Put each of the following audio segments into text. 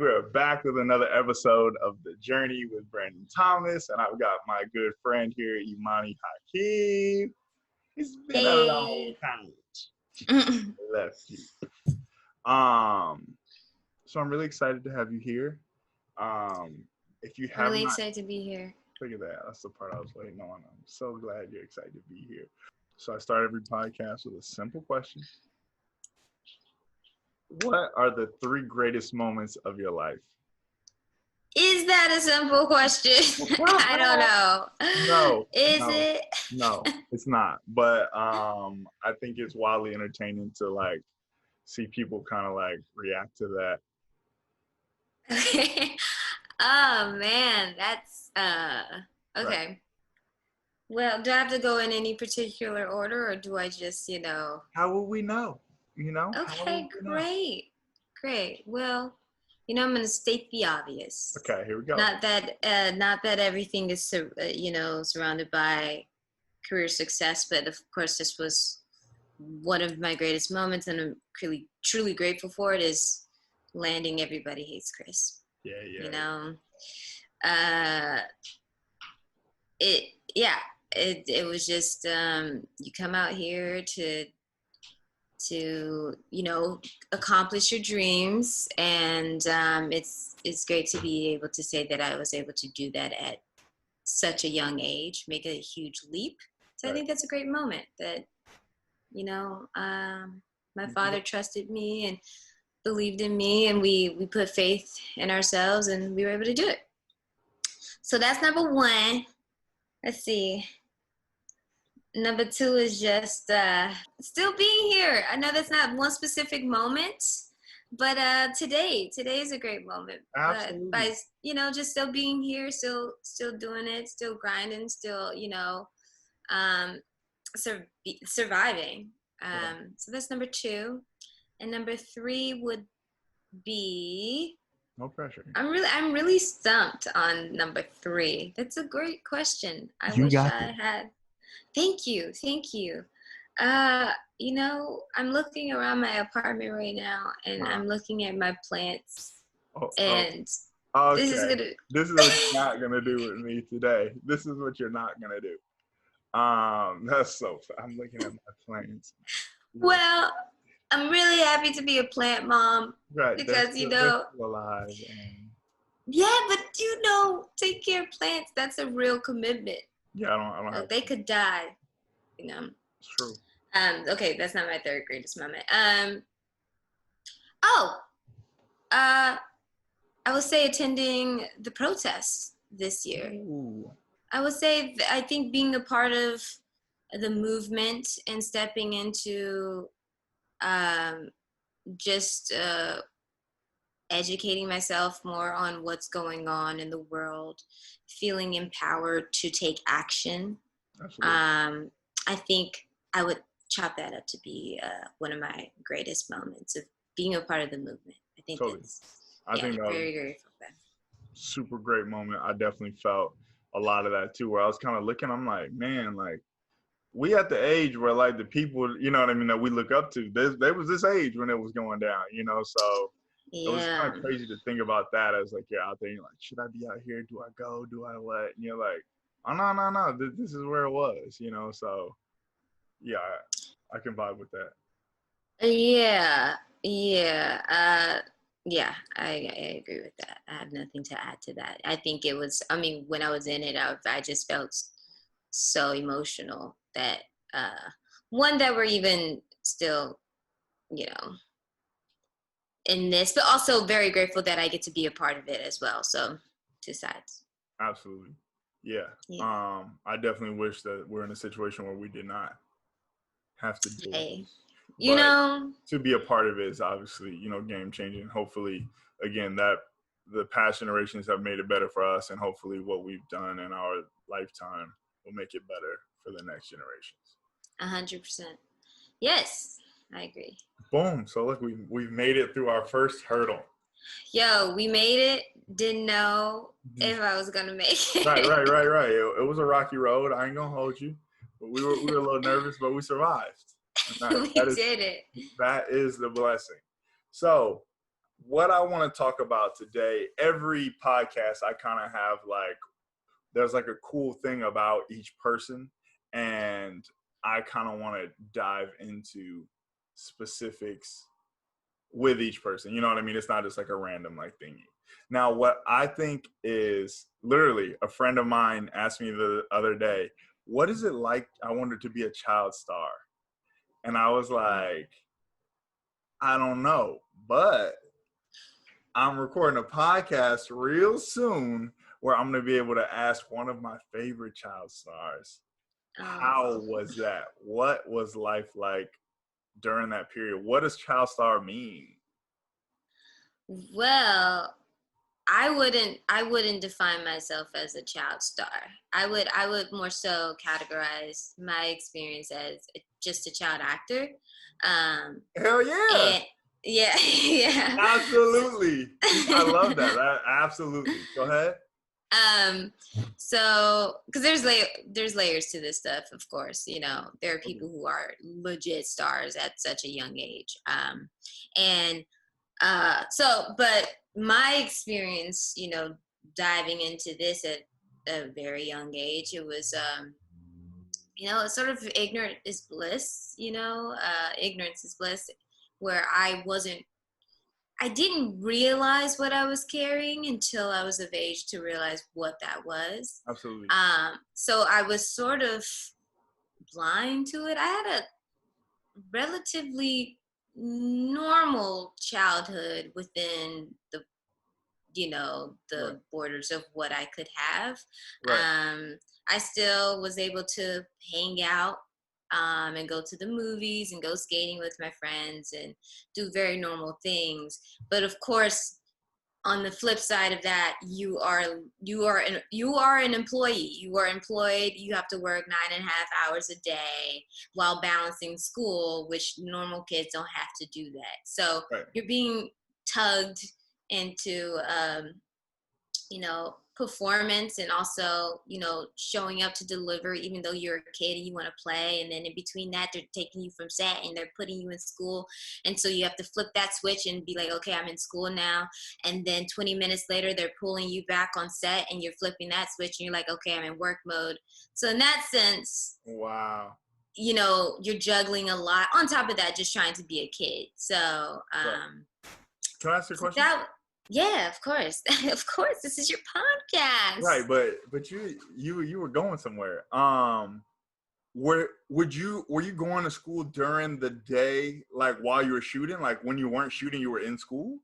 We're back with another episode of The Journey with Brandon Thomas, and I've got my good friend here, Imani Hakim. It's been a long Hey. time. Left you. So I'm really excited to have you here. If you I'm have really not, excited to be here. look at that. That's the part I was waiting on. I'm so glad you're excited to be here. So I start every podcast with a simple question. What are the 3 greatest moments of your life? Is that a simple question? I don't know. No. Is no, it? No, it's not. But I think it's wildly entertaining to like see people kind of like react to that. Okay. Oh man, that's okay. Right. Well, do I have to go in any particular order or do I just, How will we know? Okay, great. Well, I'm going to state the obvious. Okay, here we go. Not that everything is surrounded by career success, but of course this was one of my greatest moments, and I'm really truly grateful for it. Is landing Everybody Hates Chris. Yeah. It was just you come out here to accomplish your dreams, and it's great to be able to say that I was able to do that at such a young age, make a huge leap. So right. I think that's a great moment that my father trusted me and believed in me, and we put faith in ourselves, and we were able to do it. So that's number 1. Let's see. Number 2 is just still being here. I know that's not one specific moment, but today is a great moment. Absolutely. But by just still being here, still doing it, still grinding, still surviving. So that's number 2, and number 3 would be. No pressure. I'm really stumped on number 3. That's a great question. I wish I had. Thank you. I'm looking around my apartment right now, and I'm looking at my plants. Okay. This is what you're not gonna do with me today. This is what you're not gonna do. That's so. I'm looking at my plants. Well, I'm really happy to be a plant mom. Right. Because they're still alive. Yeah, but take care of plants. That's a real commitment. Yeah, I don't have. They could die. It's true. Okay, that's not my 3rd greatest moment. I would say attending the protests this year. Ooh. I would say I think being a part of the movement and stepping into just educating myself more on what's going on in the world, feeling empowered to take action. Absolutely. I think I would chalk that up to be one of my greatest moments of being a part of the movement. I think totally. I think that very grateful for that. Super great moment. I definitely felt a lot of that too, where I was kind of looking, I'm like, man, like we at the age where like the people, you know what I mean, that we look up to, there was this age when it was going down, so it was kind of crazy to think about that as like you're out there, you're like, should I be out here? Do I go? Do I what? And you're like, oh, no. This is where it was, so yeah, I can vibe with that. Yeah, I agree with that. I have nothing to add to that. I think it was, when I was in it, I just felt so emotional that, one, that we're even still, in this, but also very grateful that I get to be a part of it as well. So 2 sides. Absolutely. Yeah. I definitely wish that we're in a situation where we did not have to do it. To be a part of it is obviously, game changing. Hopefully, again, that the past generations have made it better for us, and hopefully what we've done in our lifetime will make it better for the next generations. 100%. Yes, I agree. Boom. So look, we've made it through our first hurdle. Yo, we made it. Didn't know if I was gonna make it. Right. It was a rocky road. I ain't gonna hold you. But we were a little nervous, but we survived. We did it. That is the blessing. So what I want to talk about today, every podcast I kind of have like, there's like a cool thing about each person. And I kind of want to dive into specifics with each person. You know what I mean? It's not just like a random like thingy. Now, what I think is literally a friend of mine asked me the other day, what is it like? I wanted to be a child star. And I was like, I don't know, but I'm recording a podcast real soon where I'm going to be able to ask one of my favorite child stars, how Oh. was that? What was life like during that period? What does child star mean? Well, I wouldn't define myself as a child star. I would more so categorize my experience as just a child actor. Um, Hell yeah. and yeah, yeah. Absolutely. I love that. Absolutely. Go ahead. Um, so because there's layers to this stuff, of course. There are people who are legit stars at such a young age. And but my experience, diving into this at a very young age, it was, it's sort of ignorant is bliss, ignorance is bliss, where I didn't realize what I was carrying until I was of age to realize what that was. Absolutely. So I was sort of blind to it. I had a relatively normal childhood within the Right. borders of what I could have. Right. I still was able to hang out and go to the movies and go skating with my friends and do very normal things. But of course, on the flip side of that, you are an employee. You are employed. You have to work 9.5 hours a day while balancing school, which normal kids don't have to do that. So Right. you're being tugged into performance, and also showing up to deliver even though you're a kid and you want to play. And then in between that, they're taking you from set and they're putting you in school, and so you have to flip that switch and be like, okay, I'm in school now. And then 20 minutes later, they're pulling you back on set and you're flipping that switch and you're like, okay, I'm in work mode. So in that sense, Wow. you're juggling a lot on top of that, just trying to be a kid. So Can I ask you a question? yeah, of course. Of course, this is your podcast. Right, but you were going somewhere. Were you going to school during the day, like while you were shooting? Like when you weren't shooting, you were in school?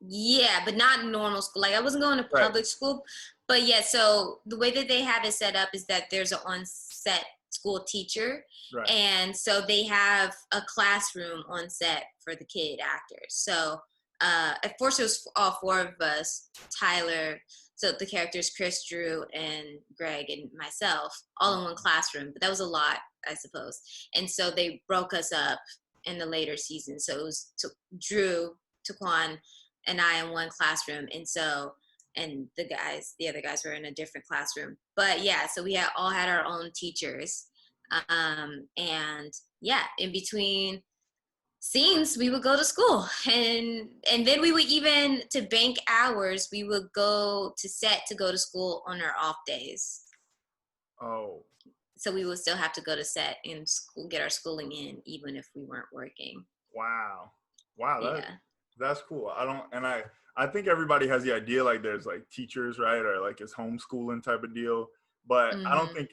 Yeah, but not normal school. Like I wasn't going to Right. public school, but yeah. So the way that they have it set up is that there's an on-set school teacher, Right. and so they have a classroom on set for the kid actors. So at first it was all four of us: Tyler, so the characters Chris, Drew, and Greg, and myself, all in one classroom. But that was a lot, I suppose. And so they broke us up in the later season. So it was Drew, Taquan, and I in one classroom, and the other guys were in a different classroom. But yeah, so we all had our own teachers, and yeah, in between scenes we would go to school, and then we would, even to bank hours, we would go to set to go to school on our off days. Oh. So we would still have to go to set and school, get our schooling in, even if we weren't working. Wow. Yeah. That's cool. I think everybody has the idea like there's like teachers, right? Or like it's homeschooling type of deal. But I don't think,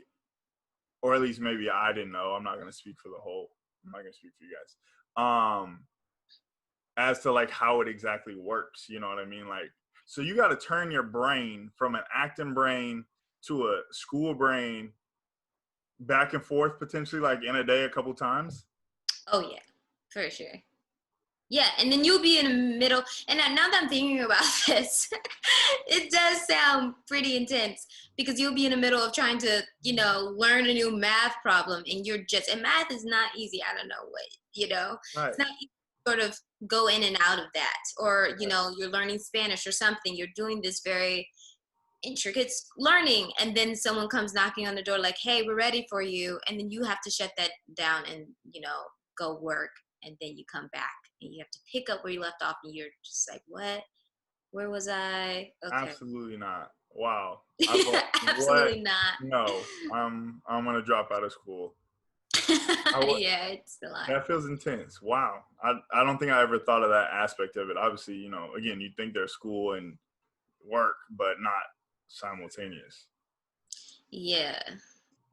or at least maybe I didn't know. I'm not going to speak for I'm not going to speak for you guys. As to like how it exactly works, you know what I mean? Like, so you got to turn your brain from an acting brain to a school brain back and forth potentially like in a day a couple times. Oh yeah, for sure. Yeah, and then you'll be in the middle. And now that I'm thinking about this, it does sound pretty intense, because you'll be in the middle of trying to, learn a new math problem, and and math is not easy. I don't know what, Right. It's not easy to sort of go in and out of that. Or, you're learning Spanish or something. You're doing this very intricate learning, and then someone comes knocking on the door like, hey, we're ready for you. And then you have to shut that down and, go work, and then you come back. and you have to pick up where you left off, and you're just like, what? Where was I? Okay. Absolutely not. Wow. What? Absolutely not. No, I'm gonna drop out of school. Yeah, it's a lot. That feels intense. Wow. I don't think I ever thought of that aspect of it. Obviously, you know, again, you think there's school and work, but not simultaneous. Yeah.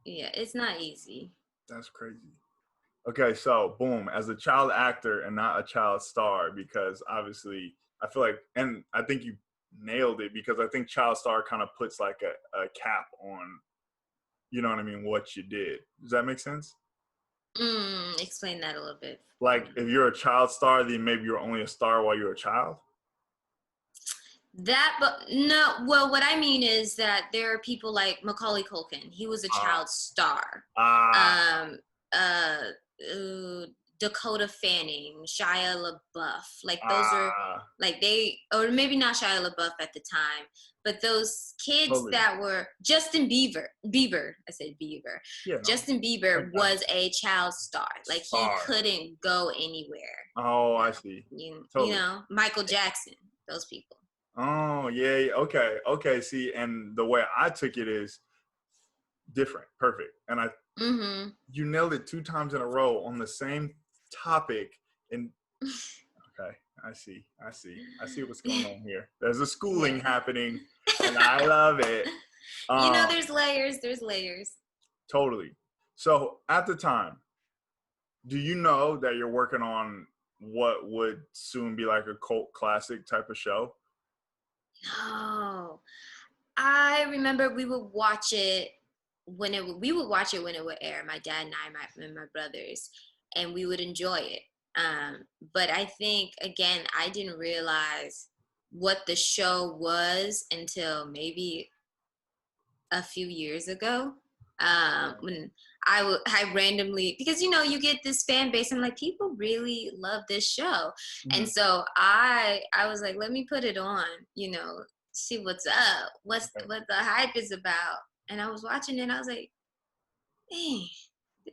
Yeah, it's not easy. That's crazy. Okay, so boom, as a child actor and not a child star, because obviously I feel like, and I think you nailed it, because I think child star kind of puts like a cap on, you know what I mean, what you did. Does that make sense? Explain that a little bit. Like if you're a child star, then maybe you're only a star while you're a child. That, but no, well, what I mean is that there are people like Macaulay Culkin. He was a child star. Ah, Um, Dakota Fanning, Shia LaBeouf. Like those are ah, like they, or maybe not Shia LaBeouf at the time, but those kids totally. that were Justin Bieber. I said Bieber. Yeah, no, Justin I Bieber got was a child star. Like he star. couldn't go anywhere. Oh, I see. You Totally. know, Michael Jackson. Those people. Oh, yeah, yeah. Okay, okay. See, and the way I took it is different, perfect, and Mm-hmm. you nailed it 2 times in a row on the same topic. And okay, I see what's going on here. There's a schooling Yeah. happening, and I love it. You know, Um, there's layers. There's layers. totally. So at the time, do you know that you're working on what would soon be like a cult classic type of show? No, I remember we would watch it we would watch it when it would air. My dad and and my brothers, and we would enjoy it. But I think again, I didn't realize what the show was until maybe a few years ago. When I randomly, because you know you get this fan base, I'm like, people really love this show, and Mhm. so I was like, let me put it on, you know, see what's up, Okay. what the hype is about. And I was watching it, and I was like, dang,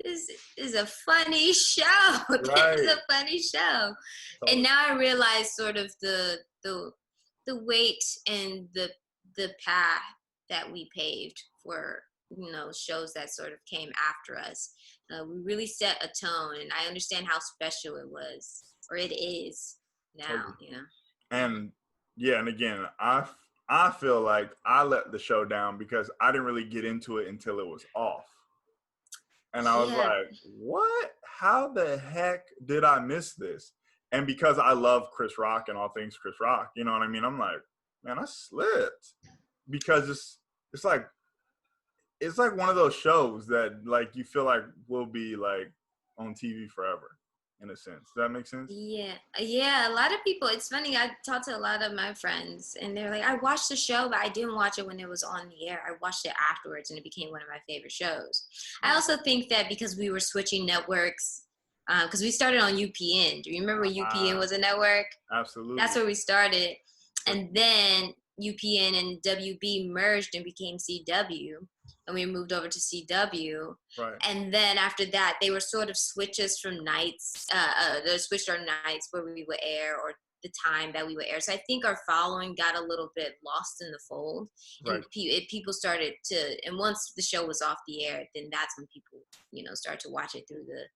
this is a funny show. This is Right. a funny show. And Totally. now I realize sort of the weight and the path that we paved for, you know, shows that sort of came after us. We really set a tone, and I understand how special it was, or it is now, Totally. you know. And yeah, and again, I feel like I let the show down because I didn't really get into it until it was off. And I was Yeah. like, what? How the heck did I miss this? And because I love Chris Rock and all things Chris Rock, you know what I mean? I'm like, man, I slipped. Because it's like one of those shows that like you feel like will be like on TV forever, in a sense. Does that make sense? Yeah, yeah. A lot of people. It's funny. I talked to a lot of my friends, and they're like, "I watched the show, but I didn't watch it when it was on the air. I watched it afterwards, and it became one of my favorite shows." I also think that because we were switching networks, because we started on UPN. Do you remember when UPN was a network? That's Absolutely. where we started, For and then UPN and WB merged and became CW, and we moved over to CW. right. And then after that, they were sort of switches from nights. They switched our nights where we would air, or the time that we would air. So I think our following got a little bit lost in the fold, and Right. people started to. And once the show was off the air, then that's when people, you know, start to watch it through the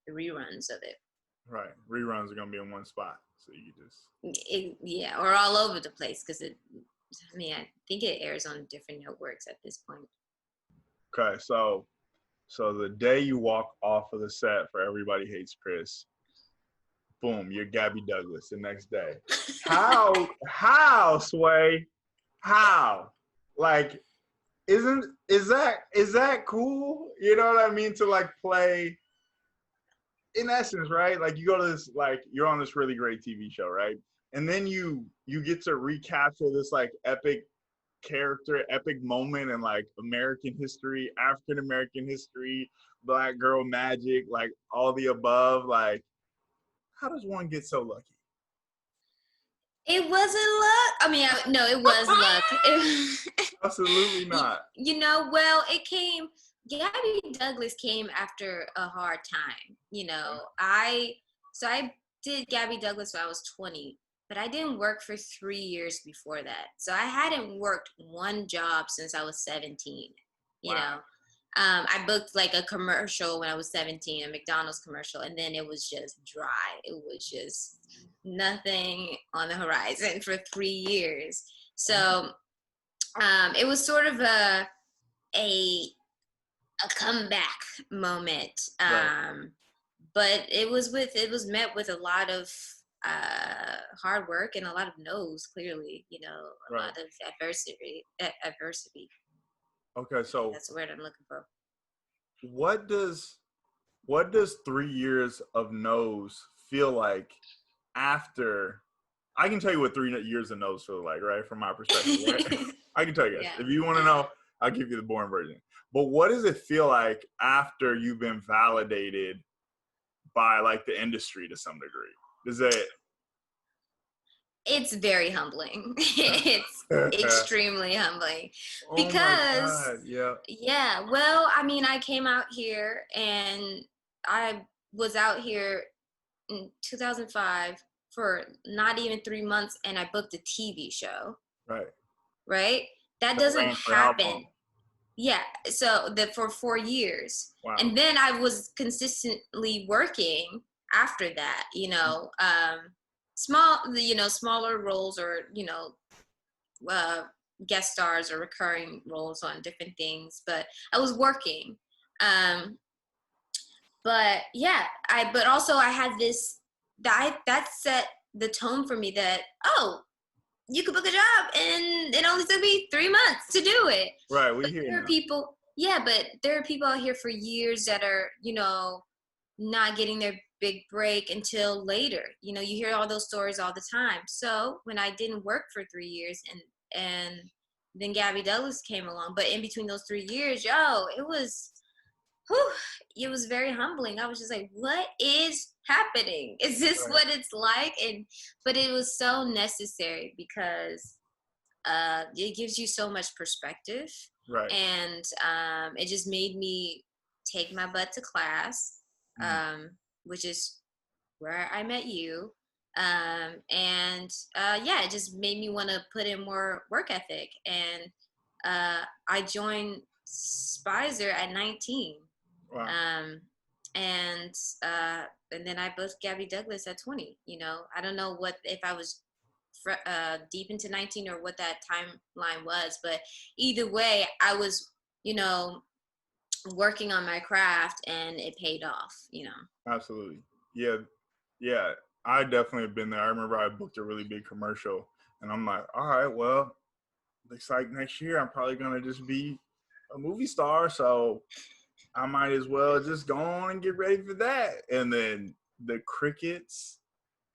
reruns of it. Right. Reruns are gonna be in one spot. So you just Yeah, or all over the place, because it. I mean, I think it airs on different networks at this point. okay, so the day you walk off of the set for Everybody Hates Chris, boom, you're Gabby Douglas the next day. How, Sway? How? Like, is that cool? You know what I mean? To like play in essence, right? Like you go to this, like you're on this really great TV show, right? And then you get to recapture this like epic character, epic moment in like American history, African American history, Black girl magic, like all the above. Like, how does one get so lucky? It wasn't luck. I mean, no, it was luck. Absolutely not. You know, well, it came. Gabby Douglas came after a hard time. You know, I did Gabby Douglas when I was 20, but I didn't work for 3 years before that. So I hadn't worked one job since I was 17, you Wow. know. I booked like a commercial when I was 17, a McDonald's commercial, and then it was just dry. It was just nothing on the horizon for 3 years. So it was sort of a comeback moment. Right. But it was met with a lot of hard work and a lot of no's, clearly, a Right. lot of adversity. Okay. So That's the word I'm looking for. what does 3 years of no's feel like after? I can tell you what 3 years of no's feel like, right? From my perspective, right? I can tell you guys. Yeah. If you want to know, I'll give you the boring version. But what does it feel like after you've been validated by like the industry to some degree? Does it? It's very humbling. It's extremely humbling Oh my because, God. Yeah. yeah, well, I mean, I came out here and I was out here in 2005 for not even 3 months, and I booked a TV show, Right. right? That That doesn't ran for how happen. long? Yeah, so that for 4 years. Wow. And then I was consistently working after that, smaller roles, or, uh, guest stars or recurring roles on different things, but I was working. Um, but yeah, but also I had this, that set the tone for me that, oh, you could book a job and it only took me 3 months to do it. Right. We But hear there are now. people, yeah, but there are people out here for years that are, not getting their big break until later. You hear all those stories all the time. So when I didn't work for 3 years, and then Gabby Douglas came along, but in between those 3 years, whew, it was very humbling. I was just like, what is happening? Is this Right. what it's like? But it was so necessary because it gives you so much perspective, Right. and it just made me take my butt to class, Mm. which is where I met you. And yeah, it just made me want to put in more work ethic. And I joined Spicer at 19. Wow. Um, and and then I booked Gabby Douglas at 20. I don't know what if I was deep into 19 or what that timeline was, but either way, I was, working on my craft, and it paid off. Absolutely. Yeah. Yeah. I definitely have been there. I remember I booked a really big commercial and I'm like, all right, well, looks like next year I'm probably going to just be a movie star. So I might as well just go on and get ready for that. And then the crickets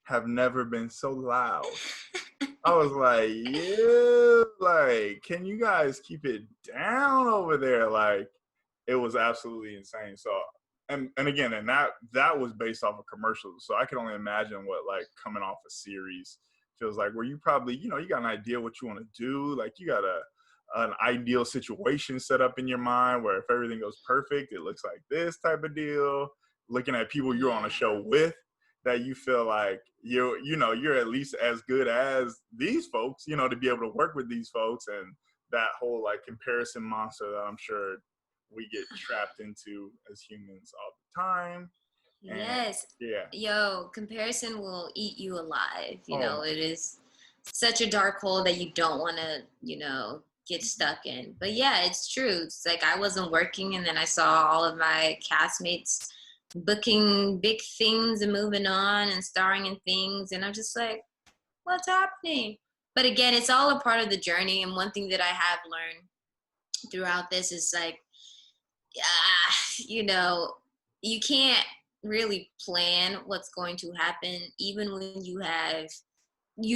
have never been so loud. I was like, yeah, like, can you guys keep it down over there? Like, it was absolutely insane. So, and again, and that was based off of commercials. So I can only imagine what like coming off a series feels like, where you probably, you got an idea what you want to do. Like, you got an ideal situation set up in your mind where if everything goes perfect, it looks like this type of deal. Looking at people you're on a show with, that you feel like you're at least as good as these folks, to be able to work with these folks, and that whole like comparison monster that I'm sure we get trapped into as humans all the time. And Yes. yeah. Yo, comparison will eat you alive. Oh my. It is such a dark hole that you don't want to, get stuck in. But yeah, it's true. It's like I wasn't working, and then I saw all of my castmates booking big things and moving on and starring in things. And I'm just like, what's happening? But again, it's all a part of the journey. And one thing that I have learned throughout this is like, you know, you can't really plan what's going to happen, even when you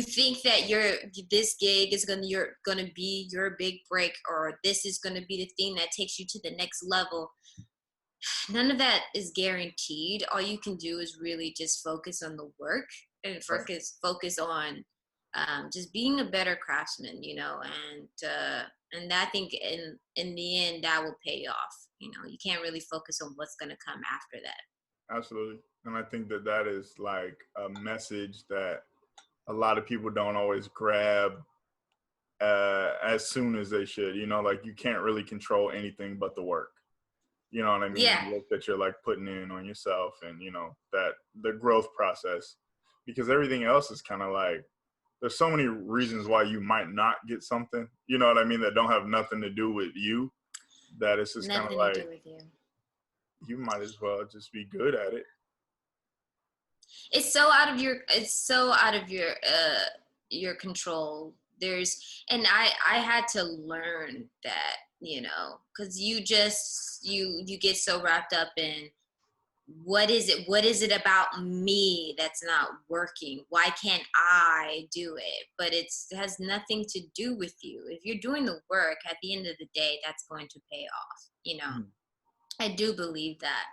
think that this gig is gonna be your big break, or this is gonna be the thing that takes you to the next level. None of that is guaranteed. All you can do is really just focus on the work, and Right. focus on just being a better craftsman, and I think in the end that will pay off. You can't really focus on what's going to come after that. Absolutely. And I think that that is like a message that a lot of people don't always grab as soon as they should. You know, like you can't really control anything but the work. You know what I mean? Yeah. The work that you're like putting in on yourself, and you know that the growth process, because everything else is kind of like there's so many reasons why you might not get something. You know what I mean? That don't have nothing to do with you. That it's just kind of Nothing to like do with you. you might as well just be good at it. It's so out of your control. And I had to learn that, because you get so wrapped up in what is it about me that's not working? Why can't I do it? But it has nothing to do with you. If you're doing the work, at the end of the day, that's going to pay off. Mhm. I do believe that.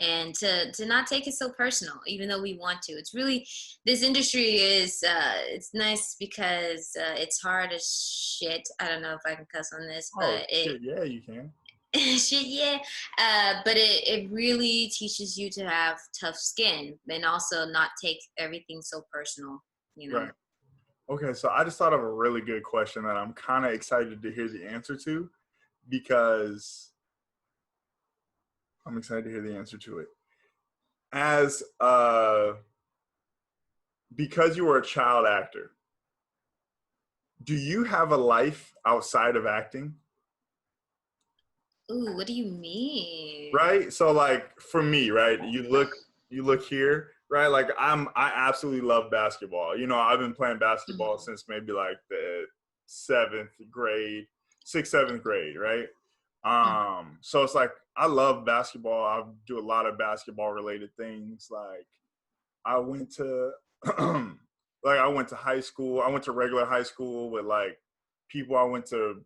And to not take it so personal, even though we want to. It's really, this industry is, it's nice because it's hard as shit. I don't know if I can cuss on this, Oh but shit, yeah, you can. shit, yeah. But it really teaches you to have tough skin and also not take everything so personal. Right. Okay, so I just thought of a really good question that I'm kind of excited to hear the answer to, because I'm excited to hear the answer to it. As because you were a child actor, do you have a life outside of acting? Ooh, what do you mean? Right? So like for me, right? You look here, right? Like I absolutely love basketball. You know, I've been playing basketball Mhm. since maybe like the seventh grade, sixth, seventh grade, right? Mhm. So it's like I love basketball. I do a lot of basketball related things. Like I went to like I went to high school. I went to regular high school with like people. I went to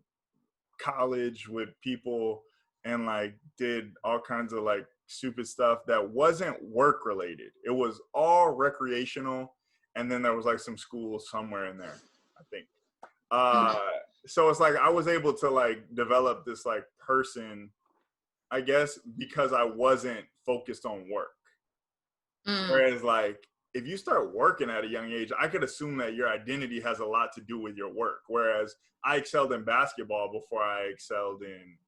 college with people and like did all kinds of like stupid stuff that wasn't work related. It was all recreational, and then there was like some school somewhere in there, I think. Uh, Mhm. so it's like I was able to like develop this like person, I guess, because I wasn't focused on work. Mm. Whereas like if you start working at a young age, I could assume that your identity has a lot to do with your work. Whereas I excelled in basketball before I excelled in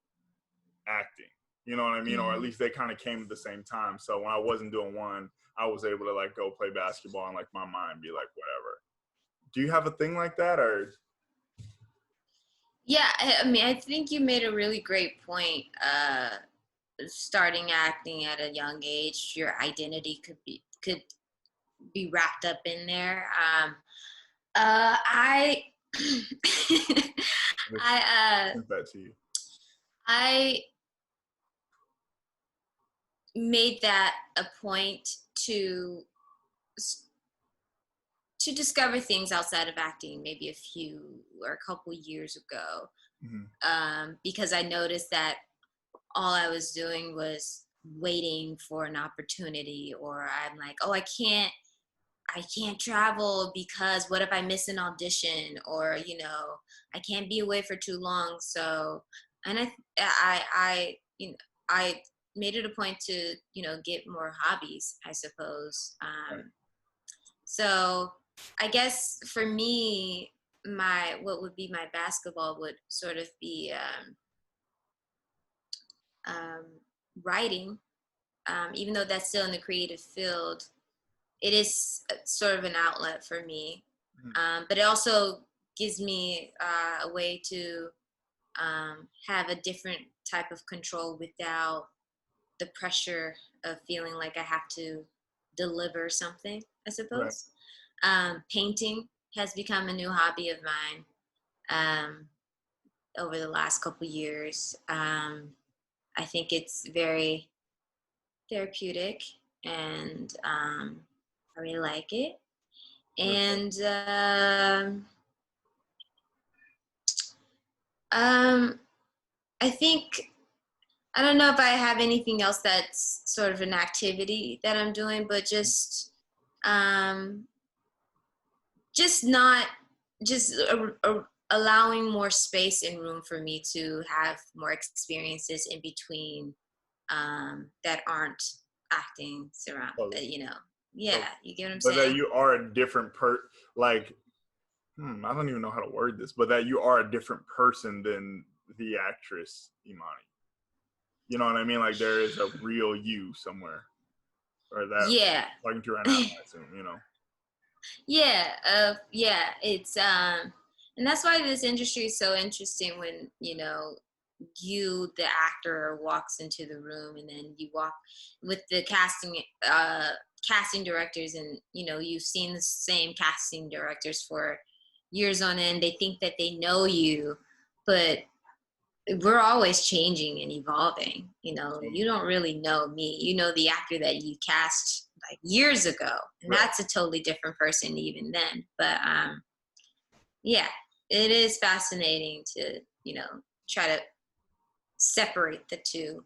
acting. You know what I mean? Or at Mhm. least they kind of came at the same time. So when I wasn't doing one, I was able to like go play basketball and like my mind be like whatever. Do you have a thing like that, or Yeah, I mean, I think you made a really great point. Starting acting at a young age, your identity could be wrapped up in there. I just I sent that to you? I made that a point to to discover things outside of acting maybe a few or a couple years ago, Mm-hmm. because I noticed that all I was doing was waiting for an opportunity, or I'm like, oh, I can't travel because what if I miss an audition, or I can't be away for too long. So, and I made it a point to get more hobbies, I suppose. Right. So I guess for me, my what would be my basketball would sort of be um, writing. Even though that's still in the creative field, it is sort of an outlet for me. Mm-hmm. But it also gives me a way to have a different type of control without the pressure of feeling like I have to deliver something, I Right. suppose. Painting has become a new hobby of mine over the last couple years. I think it's very therapeutic, and I really like it. Okay. And um, I think I don't know if I have anything else that's sort of an activity that I'm doing, but um, just not just allowing more space and room for me to have more experiences in between that aren't acting surround, Totally. you know. Yeah, you get what I'm But that saying? you are a different like, I don't even know how to word this, but that you are a different person than the actress Imani. You know what I mean? Like there is a real you somewhere, or that Yeah. talking to you right now, I assume, you know. Yeah, it's and that's why this industry is so interesting when, you know, you the actor walks into the room and then you walk with the casting directors, and you know, you've seen the same casting directors for years on end. They think that they know you, but we're always changing and evolving. You know, you don't really know me. You know the actor that you cast like years ago, and Right. that's a totally different person even then. But yeah, it is fascinating to, you know, try to separate the two.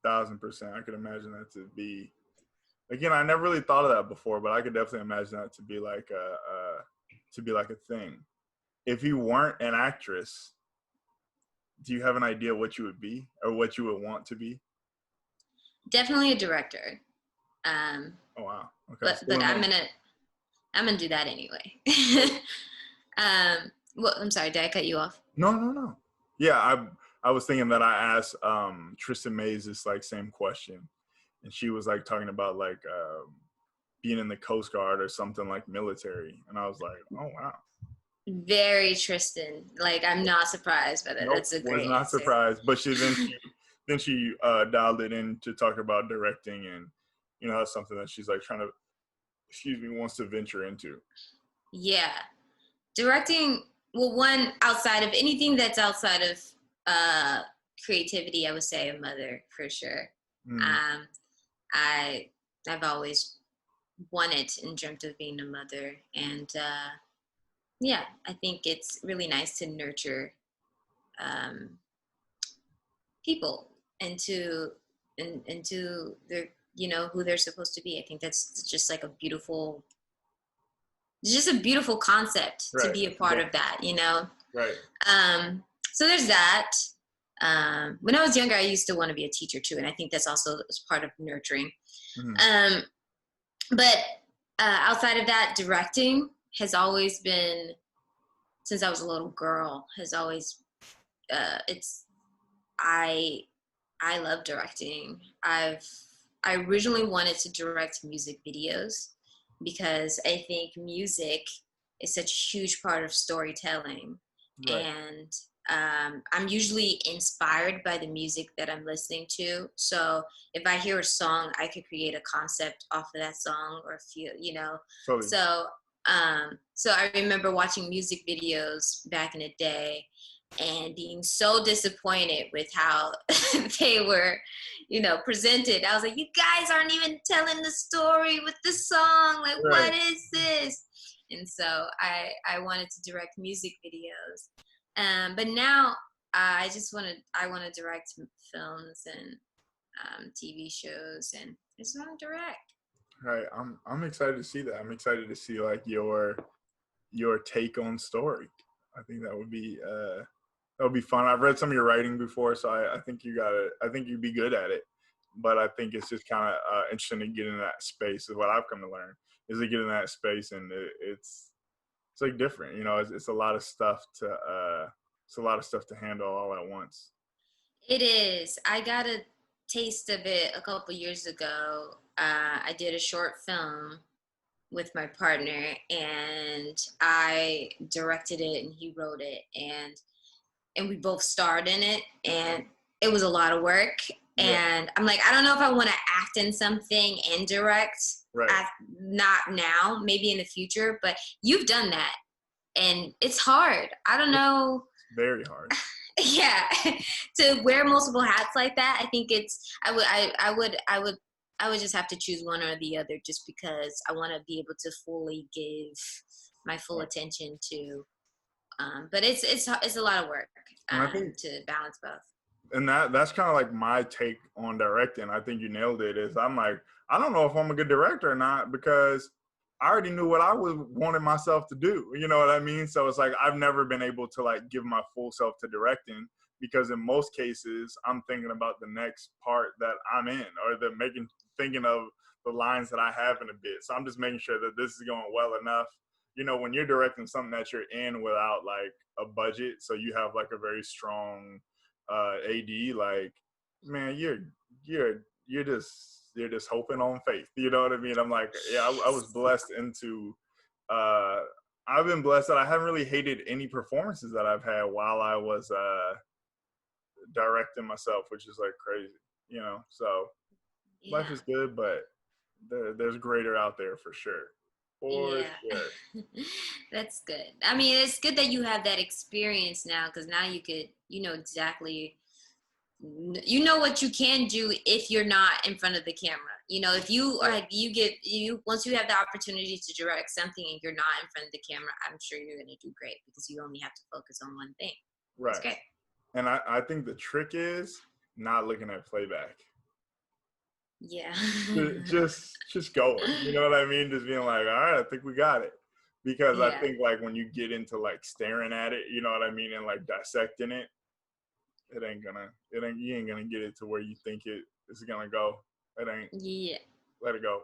1,000%. I could imagine that to be. Again, I never really thought of that before, but I could definitely imagine that to be like a thing. If you weren't an actress, do you have an idea what you would be or what you would want to be? Definitely a director. Oh wow. Okay. But I'm gonna do that anyway. Well, I'm sorry, did I cut you off? No, no, no. Yeah, I was thinking that I asked Tristan Mays this like same question, and she was like talking about like being in the Coast Guard or something like military, and I was like, oh wow. Very Tristan. Like, I'm not surprised by that. Nope, That's a was great not answer. surprised. But she dialed it in to talk about directing, and you know that's something that she's like trying to, wants to venture into. Yeah. Directing, well, one, outside of anything that's outside of uh, creativity, I would say a mother for sure. Mm, Um, I, I've always wanted and dreamt of being a mother. And yeah, I think it's really nice to nurture um, people into into their, you know, who they're supposed to be. I think that's just like it's just a beautiful concept to right. be a part of that, you know. Right. So there's that. When I was younger, I used to want to be a teacher too, and I think that's also part of nurturing. Mm-hmm. But outside of that, directing has always been, since I was a little girl, has always it's I I love directing. I originally wanted to direct music videos because I think music is such a huge part of storytelling. Right. And I'm usually inspired by the music that I'm listening to. So if I hear a song, I could create a concept off of that song or feel, you know. Totally. So I remember watching music videos back in the day and being so disappointed with how they were, you know, presented. I was like, you guys aren't even telling the story with the song. Like, Right. what is this? And so I wanted to direct music videos. But now I want to direct films and TV shows, and I just want to direct. Right. I'm excited to see that. I'm excited to see like your take on story. I think that would be fun. I've read some of your writing before, so I think you got it. I think you'd be good at it. But I think it's just kind of interesting to get in that space. Is what I've come to learn is to get in that space, and it's like different. You know, it's a lot of stuff to handle all at once. It is. I got a taste of it a couple years ago. I did a short film with my partner, and I directed it, and he wrote it, and we both starred in it, and it was a lot of work. Yeah. And I'm like, I don't know if I want to act in something and direct. Right. Not now, maybe in the future, but you've done that, and it's hard. I don't know. It's very hard. Yeah, to wear multiple hats like that, I think I would just have to choose one or the other, just because I want to be able to fully give my full attention to. But it's a lot of work to balance both. And that's kind of like my take on directing. I think you nailed it. Is I'm like, I don't know if I'm a good director or not, because I already knew what I wanted myself to do. You know what I mean? So it's like I've never been able to like give my full self to directing because in most cases I'm thinking about the next part that I'm in, or thinking of the lines that I have in a bit. So I'm just making sure that this is going well enough. You know, when you're directing something that you're in without like a budget, so you have like a very strong AD, like, man, you're just hoping on faith. You know what I mean? I'm like, yeah, I was blessed into I've been blessed that I haven't really hated any performances that I've had while I was directing myself, which is like crazy, you know. So life is good, but there's greater out there for sure. For Yeah. sure. That's good. I mean, it's good that you have that experience now, because now you know exactly, you know what you can do if you're not in front of the camera. You know, if you are, once you have the opportunity to direct something and you're not in front of the camera, I'm sure you're going to do great, because you only have to focus on one thing. Right. That's great. And I think the trick is not looking at playback. Yeah. just going. You know what I mean? Just being like, all right, I think we got it. Because I Yeah. think like when you get into like staring at it, you know what I mean, and like dissecting it, you ain't gonna get it to where you think it is gonna go. It ain't. Yeah. Let it go.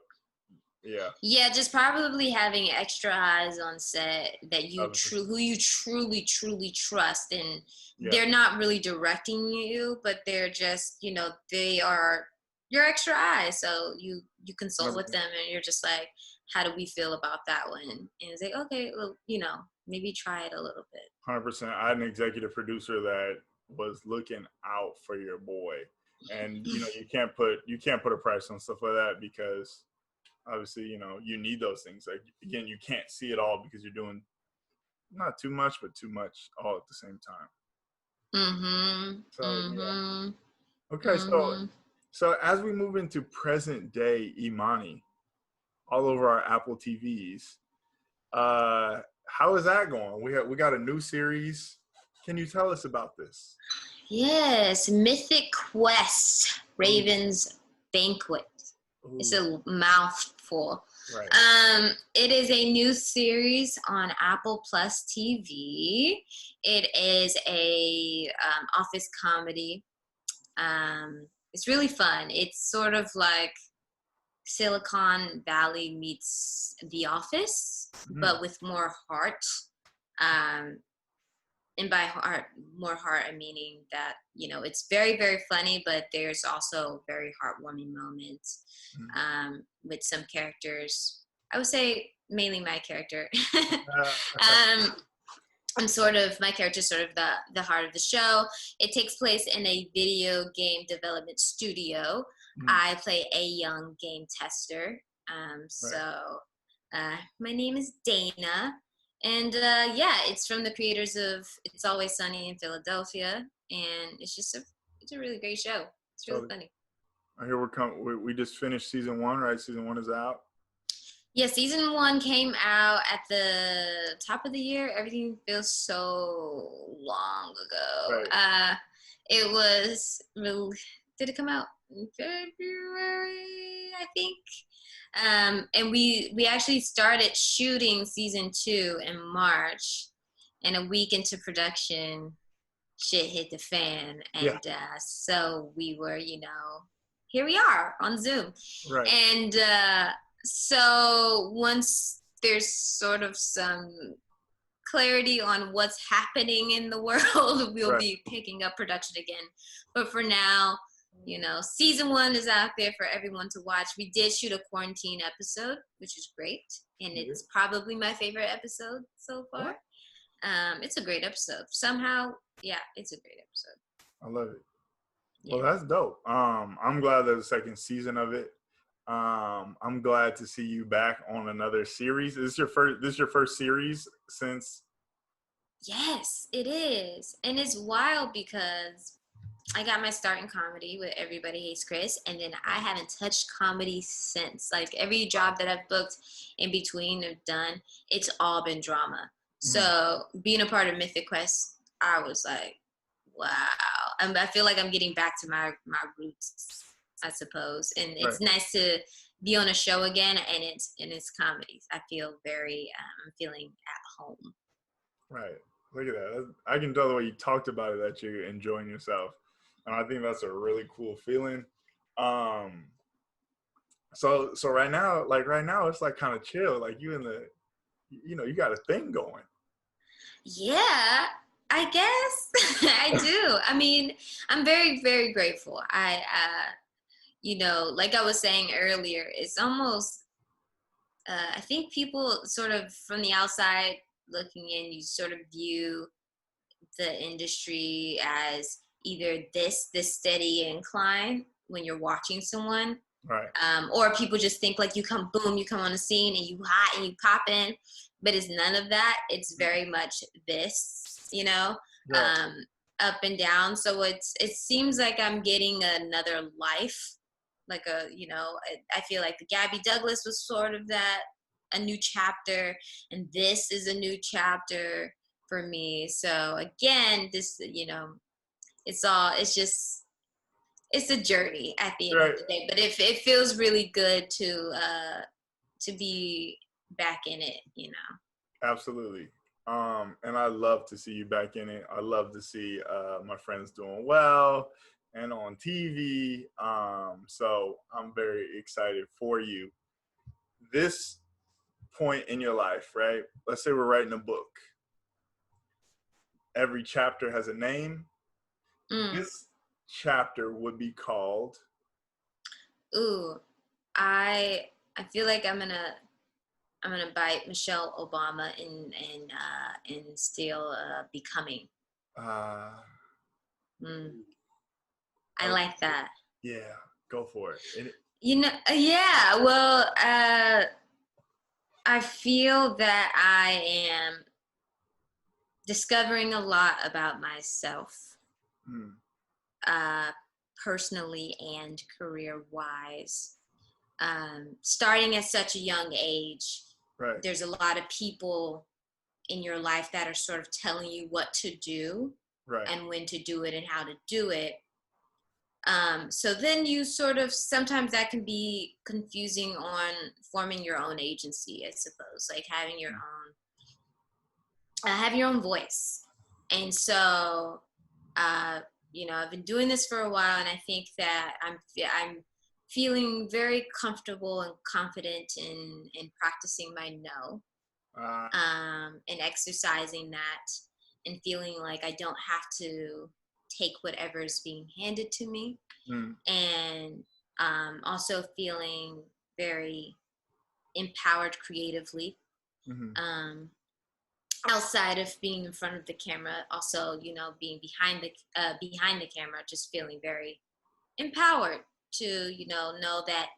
Yeah. Yeah, just probably having extra eyes on set that who you truly trust, and they're not really directing you, but they're just, you know, they are your extra eyes. So you consult with them, and you're just like, how do we feel about that one? And it's like, okay, well, you know, maybe try it a little bit. 100%. I had an executive producer that was looking out for your boy, and you know you can't put a price on stuff like that, because obviously, you know, you need those things. Like, again, you can't see it all because you're doing not too much, but too much all at the same time. So yeah. Okay, so as we move into present day Imani, all over our Apple TVs, how is that going? We got a new series. Can you tell us about this? Yes, Mythic Quest, Raven's Banquet. Ooh. It's a mouthful. Right. It is a new series on Apple Plus TV. It is a office comedy. It's really fun. It's sort of like Silicon Valley meets The Office, but with more heart. And by heart, more heart, I'm meaning that, you know, it's very, very funny, but there's also very heartwarming moments with some characters. I would say mainly my character. My character's sort of the heart of the show. It takes place in a video game development studio. I play a young game tester. My name is Dana. And it's from the creators of It's Always Sunny in Philadelphia, and it's a really great show. It's really funny. I hear we just finished season 1, right? Season 1 is out. Yeah, season 1 came out at the top of the year. Everything feels so long ago. Right. Did it come out in February, I think? And we actually started shooting season 2 in March, and a week into production, shit hit the fan, and so we were, you know, here we are on Zoom, right? And so once there's sort of some clarity on what's happening in the world, we'll be picking up production again. But for now, you know, season 1 is out there for everyone to watch. We did shoot a quarantine episode, which is great, and it's probably my favorite episode so far. It's a great episode. Somehow, it's a great episode. I love it. Well, that's dope. I'm glad there's a second season of it. I'm glad to see you back on another series. Is this your first series since? Yes, it is, and it's wild because I got my start in comedy with Everybody Hates Chris, and then I haven't touched comedy since. Like, every job that I've booked in between or done, it's all been drama. So being a part of Mythic Quest, I was like, wow. I feel like I'm getting back to my roots, I suppose. And it's nice to be on a show again, and it's comedy. I feel I'm feeling at home. Right. Look at that. I can tell the way you talked about it that you're enjoying yourself, and I think that's a really cool feeling. Um, so right now, it's like kind of chill. Like you in the, you got a thing going. Yeah, I guess I do. I mean, I'm very, very grateful. Like I was saying earlier, it's almost, I think people sort of from the outside looking in, you sort of view the industry as either this steady incline when you're watching someone, Right. or people just think like you come on the scene and you hot and you pop in, but it's none of that. It's very much this, Right. up and down. So it seems like I'm getting another life, like I feel like the Gabby Douglas was sort of that, a new chapter, and this is a new chapter for me. So again, this, it's a journey at the end of Right. the day, but it feels really good to be back in it. Absolutely. And I love to see you back in it. I love to see my friends doing well and on TV. So I'm very excited for you. This point in your life, right? Let's say we're writing a book. Every chapter has a name. This chapter would be called. Ooh, I feel like I'm gonna bite Michelle Obama and steal Becoming. Uh, I like that. Yeah, go for it. Yeah. Well, I feel that I am discovering a lot about myself, uh, personally and career-wise. Starting at such a young age, right. There's a lot of people in your life that are sort of telling you what to do, right, and when to do it and how to do it. So then you sort of, sometimes that can be confusing on forming your own agency, I suppose, like having your own voice. And so, I've been doing this for a while, and I think that I'm feeling very comfortable and confident in practicing my no, and exercising that, and feeling like I don't have to take whatever is being handed to me, and also feeling very empowered creatively. Outside of being in front of the camera, also being behind the camera, just feeling very empowered to know that,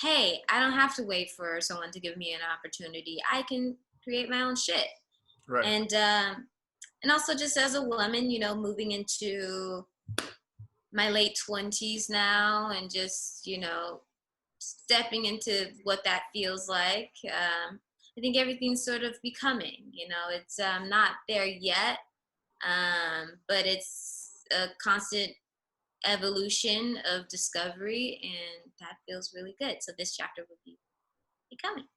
hey, I don't have to wait for someone to give me an opportunity. I can create my own shit. right. And also, just as a woman, moving into my late 20s now, and just stepping into what that feels like. I think everything's sort of becoming. It's not there yet, but it's a constant evolution of discovery, and that feels really good. So this chapter would be becoming.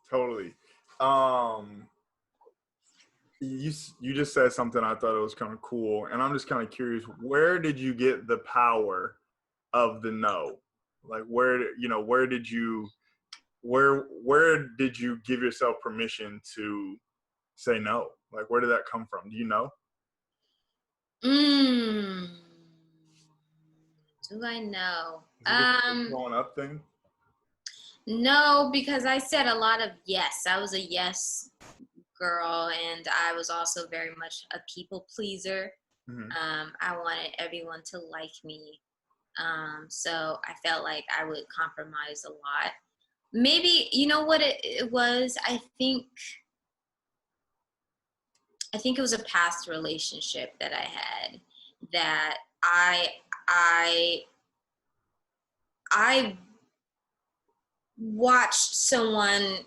Totally. You just said something I thought it was kind of cool, and I'm just kind of curious. Where did you get the power of the no? Like where did you give yourself permission to say no? Like where did that come from? Do you know? Do I know? Is it just a growing up thing? No, because I said a lot of yes. I was a yes girl, and I was also very much a people pleaser. I wanted everyone to like me. So I felt like I would compromise a lot. Maybe, you know what it was? I think it was a past relationship that I had, that I watched someone,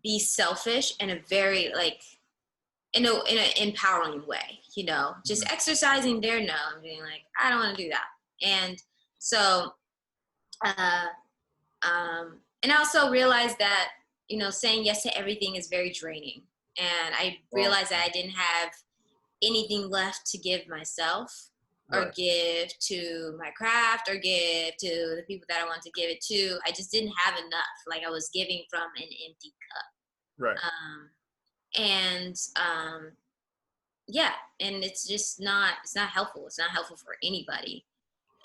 be selfish in a very, like, in an empowering way, just exercising their no and being like, I don't want to do that. And so, and I also realized that, saying yes to everything is very draining. And I Well, realized that I didn't have anything left to give myself or right, give to my craft or give to the people that I want to give it to. I just didn't have enough. Like I was giving from an empty right, cup. And yeah, and it's not helpful. It's not helpful for anybody.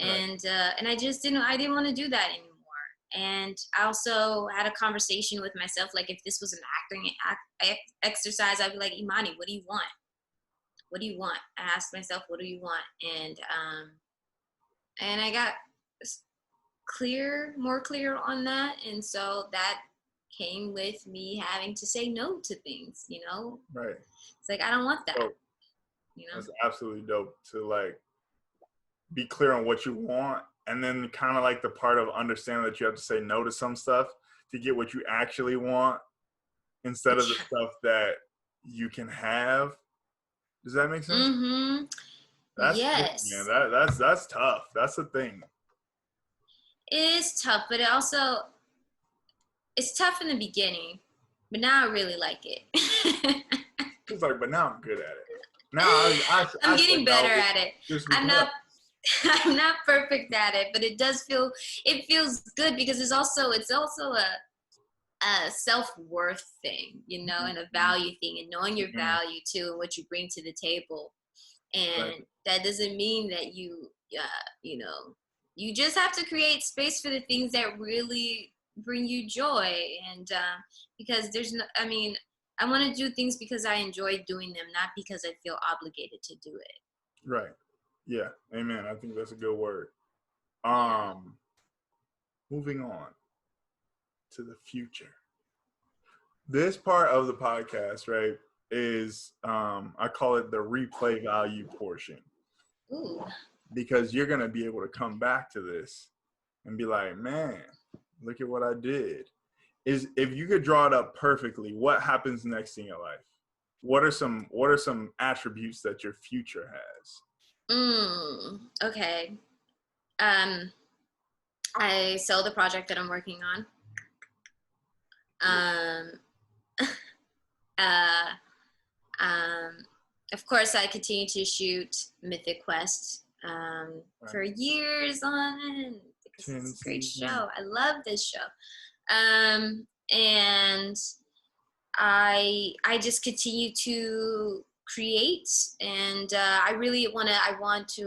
right. And I didn't want to do that anymore. And I also had a conversation with myself, like if this was an exercise, I'd be like, Imani, what do you want? What do you want? I asked myself, what do you want? And I got more clear on that. And so that came with me having to say no to things, Right. It's like, I don't want that, Dope. That's absolutely dope to like be clear on what you want, and then kind of like the part of understanding that you have to say no to some stuff to get what you actually want instead of the stuff that you can have. Does that make sense? Mm-hmm. That's tricky, man. Yes. That's tough. That's the thing. It is tough, but it's tough in the beginning, but now I really like it. It's like, but now I'm good at it. Now I I'm said getting better no at it. just I'm because. not I'm not perfect at it, but it feels good because it's also a self-worth thing, and a value thing, and knowing your Mhm. value too and what you bring to the table. Right. And that doesn't mean that you know you just have to create space for the things that really bring you joy. And because I want to do things because I enjoy doing them, not because I feel obligated to do it. Right. Yeah. Amen. I think that's a good word. Yeah. Moving on to the future. This part of the podcast, right, is I call it the replay value portion, Ooh. because you're gonna be able to come back to this and be like, man, look at what I did. Is if you could draw it up perfectly, what happens next in your life? What are some attributes that your future has? Okay. Um, I sell the project that I'm working on. Um, uh, um, of course, I continue to shoot Mythic Quest for Right. years on end because 10 it's a great seasons. show. I love this show. And I just continue to create, and I want to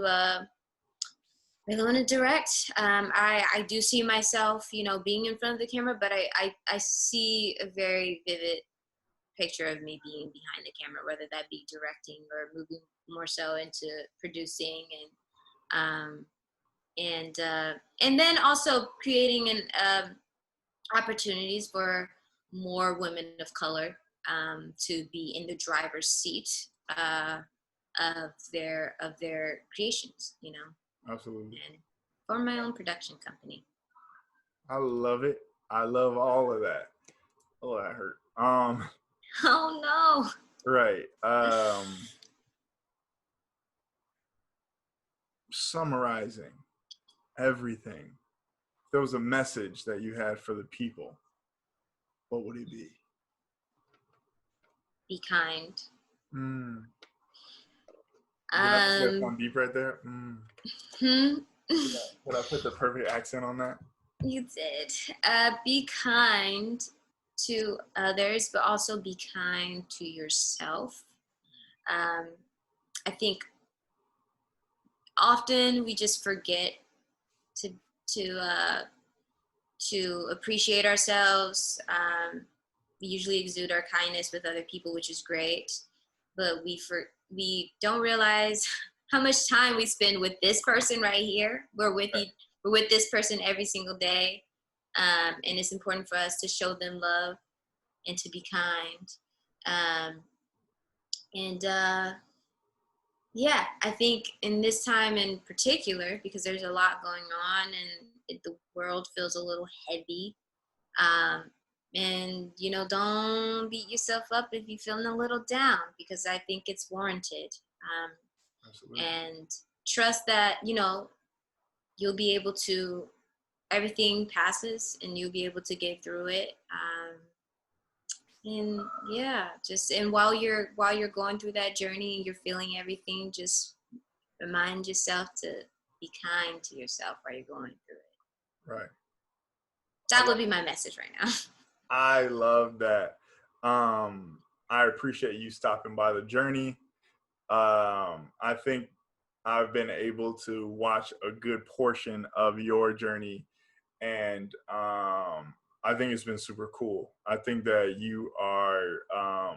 direct. I do see myself, being in front of the camera, but I see a very vivid picture of me being behind the camera, whether that be directing or moving more so into producing, um, and then also creating opportunities for more women of color to be in the driver's seat of their creations, Absolutely. and for my own production company. I love it. I love all of that. Oh, that hurt. Oh no. Right. Summarizing everything. If there was a message that you had for the people, what would it be? Be kind. Mm. Did I get Um, on deep right there? Mm. hmm, Did I put the perfect accent on that? you did. Be kind to others, but also be kind to yourself. Um, I think often we just forget to to uh, to appreciate ourselves. We usually exude our kindness with other people, which is great, but we don't realize how much time we spend with this person right here. We're with this person every single day, and it's important for us to show them love and to be kind. Um, and Yeah, I think in this time in particular, because there's a lot going on and the world feels a little heavy. Um, and don't beat yourself up if you're feeling a little down, because I think it's warranted. Absolutely. And trust that you'll be able to. Everything passes, and you'll be able to get through it. And yeah, just and while you're going through that journey and you're feeling everything, just remind yourself to be kind to yourself while you're going through it. Right. That would be my message right now. I love that. I appreciate you stopping by the journey. I think I've been able to watch a good portion of your journey, and I think it's been super cool. I think that you are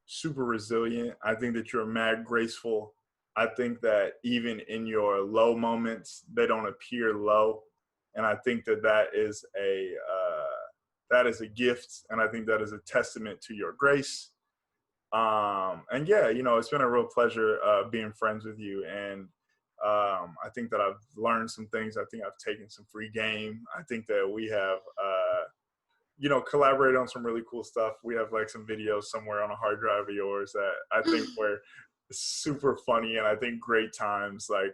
super resilient. I think that you're mad graceful. I think that even in your low moments, they don't appear low, and I think that that is a gift, and I think that is a testament to your grace. And yeah, you know, it's been a real pleasure being friends with you, and I think that I've learned some things. I think I've taken some free game. I think that we have you know, collaborate on some really cool stuff. We have like some videos somewhere on a hard drive of yours that I think were super funny, and I think great times, like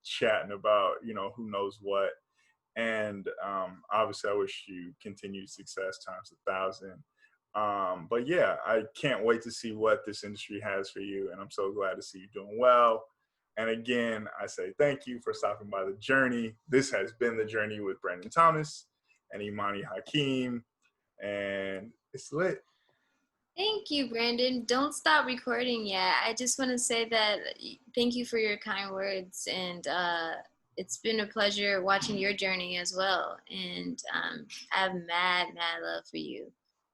chatting about, you know, who knows what. And obviously I wish you continued success times 1,000. But yeah, I can't wait to see what this industry has for you, and I'm so glad to see you doing well. And again, I say thank you for stopping by the journey. This has been the journey with Brandon Thomas and Imani Hakim, and it's lit. Thank you, Brandon. Don't stop recording yet. I just want to say that thank you for your kind words, and it's been a pleasure watching your journey as well. And I have mad love for you.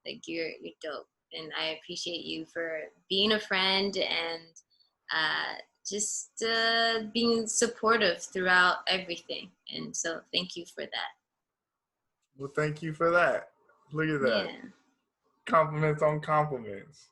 Like you're dope, and I appreciate you for being a friend and just being supportive throughout everything. And so, thank you for that. Well, thank you for that. Look at that. Yeah. Compliments on compliments.